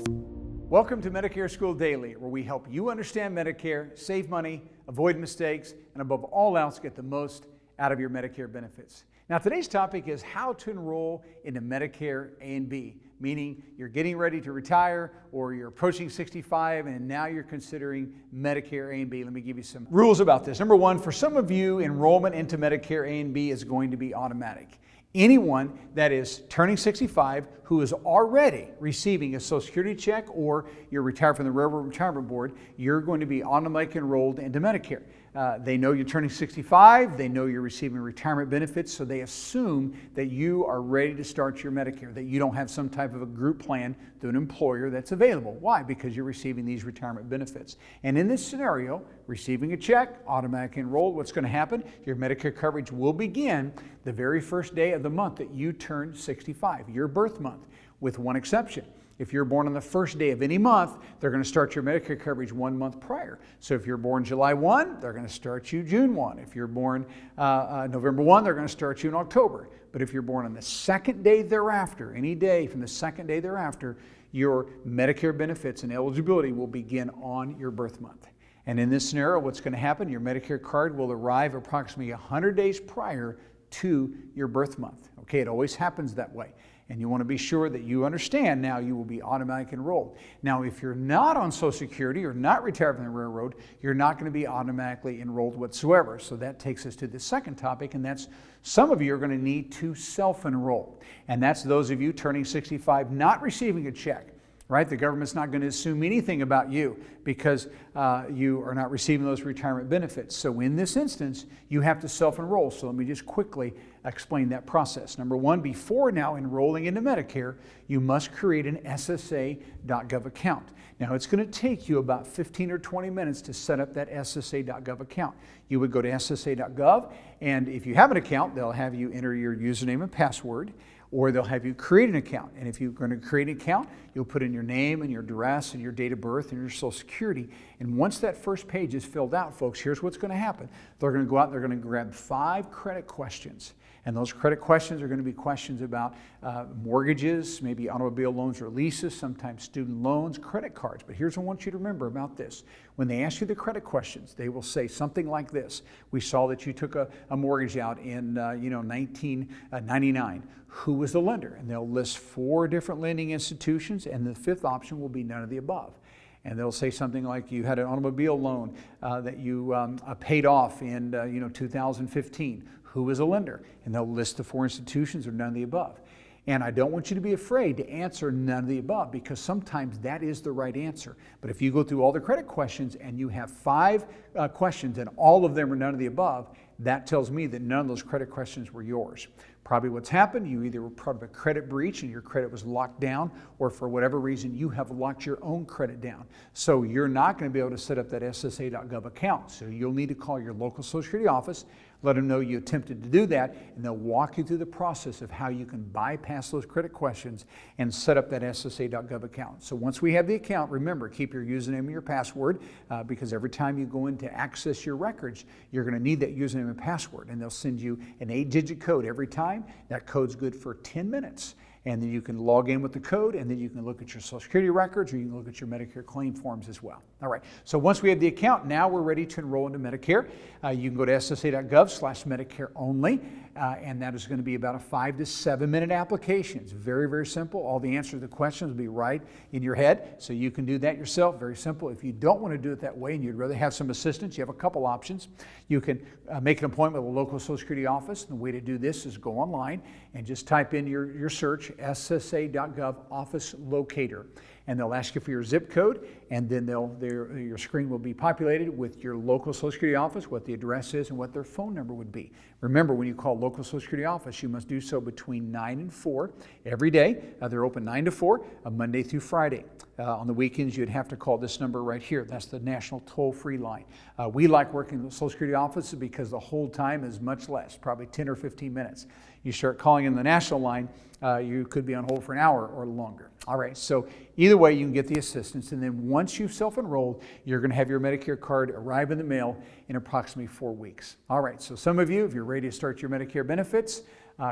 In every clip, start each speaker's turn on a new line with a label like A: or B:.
A: Welcome to Medicare School Daily, where we help you understand Medicare, save money, avoid mistakes, and above all else, get the most out of your Medicare benefits. Now, today's topic is how to enroll into Medicare A and B, meaning you're getting ready to retire or you're approaching 65 and now you're considering Medicare A and B. Let me give you some rules about this. Number one, for some of you, enrollment into Medicare A and B is going to be automatic. Anyone that is turning 65 who is already receiving a Social Security check or you're retired from the Railroad Retirement Board, you're going to be automatically enrolled into Medicare. They know you're turning 65, they know you're receiving retirement benefits, so they assume that you are ready to start your Medicare, that you don't have some type of a group plan through an employer that's available. Why? Because you're receiving these retirement benefits. And in this scenario, receiving a check, automatically enrolled, what's going to happen? Your Medicare coverage will begin the very first day of the month that you turn 65, your birth month, with one exception. If you're born on the first day of any month, they're going to start your Medicare coverage 1 month prior. So if you're born July 1, they're going to start you June 1. If you're born November 1, they're going to start you in October. But if you're born on the second day thereafter, any day from the second day thereafter, your Medicare benefits and eligibility will begin on your birth month. And in this scenario, what's going to happen? Your Medicare card will arrive approximately 100 days prior to your birth month. Okay, it always happens that way. And you want to be sure that you understand now you will be automatically enrolled. Now, if you're not on Social Security or not retired from the railroad, you're not going to be automatically enrolled whatsoever. So that takes us to the second topic, and that's some of you are going to need to self-enroll. And that's those of you turning 65 not receiving a check. Right? The government's not going to assume anything about you because you are not receiving those retirement benefits. So in this instance, you have to self-enroll. So let me just quickly explain that process. Number one, before now enrolling into Medicare, you must create an SSA.gov account. Now, it's going to take you about 15 or 20 minutes to set up that SSA.gov account. You would go to SSA.gov, and if you have an account, they'll have you enter your username and password, or they'll have you create an account. And if you're going to create an account, you'll put in your name and your address and your date of birth and your Social Security. And once that first page is filled out, folks, here's what's going to happen. They're going to go out and they're going to grab 5 credit questions. And those credit questions are going to be questions about mortgages, maybe automobile loans or leases, sometimes student loans, credit cards. But here's what I want you to remember about this. When they ask you the credit questions, they will say something like this. We saw that you took a mortgage out in 1999. Who was the lender? And they'll list 4 different lending institutions, and the 5th option will be none of the above. And they'll say something like you had an automobile loan that you paid off in 2015. Who was a lender? And they'll list the 4 institutions or none of the above. And I don't want you to be afraid to answer none of the above, because sometimes that is the right answer. But if you go through all the credit questions and you have 5 questions and all of them are none of the above, that tells me that none of those credit questions were yours. Probably what's happened, you either were part of a credit breach and your credit was locked down, or for whatever reason, you have locked your own credit down. So you're not going to be able to set up that SSA.gov account. So you'll need to call your local Social Security office, let them know you attempted to do that, and they'll walk you through the process of how you can bypass those credit questions and set up that SSA.gov account. So once we have the account, remember, keep your username and your password, because every time you go in to access your records, you're going to need that username and password, and they'll send you an 8-digit code every time. That code's good for 10 minutes. And then you can log in with the code, and then you can look at your Social Security records, or you can look at your Medicare claim forms as well. All right, so once we have the account, now we're ready to enroll into Medicare. You can go to ssa.gov/Medicare only, and that is going to be about a 5 to 7 minute application. It's very, very simple. All the answers to the questions will be right in your head, so you can do that yourself. Very simple. If you don't want to do it that way and you'd rather have some assistance, you have a couple options. You can make an appointment with a local Social Security office. And the way to do this is go online and just type in your search, ssa.gov office locator, and they'll ask you for your zip code, and then your screen will be populated with your local Social Security office, what the address is, and what their phone number would be. Remember, when you call local Social Security office, you must do so between 9 and 4 every day. They're open 9 to 4, Monday through Friday. On the weekends, you'd have to call this number right here. That's the national toll-free line. We like working with the Social Security office because the hold time is much less, probably 10 or 15 minutes. You start calling in the national line, you could be on hold for an hour or longer. All right, so either way, you can get the assistance. And then once you've self-enrolled, you're going to have your Medicare card arrive in the mail in approximately 4 weeks. All right, so some of you, if you're ready to start your Medicare benefits,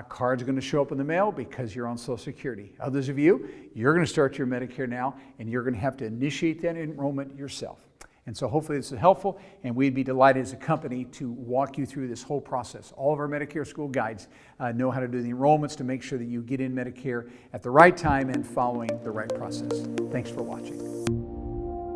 A: Card's going to show up in the mail because you're on Social Security. Others of you, you're going to start your Medicare now, and you're going to have to initiate that enrollment yourself. And so hopefully this is helpful, and we'd be delighted as a company to walk you through this whole process. All of our Medicare school guides know how to do the enrollments to make sure that you get in Medicare at the right time and following the right process. Thanks for watching.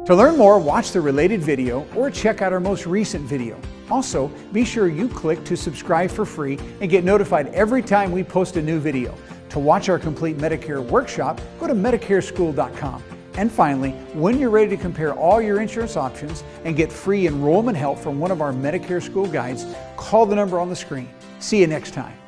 A: To learn more, watch the related video or check out our most recent video. Also, be sure you click to subscribe for free and get notified every time we post a new video. To watch our complete Medicare workshop, go to MedicareSchool.com. And finally, when you're ready to compare all your insurance options and get free enrollment help from one of our Medicare school guides, call the number on the screen. See you next time.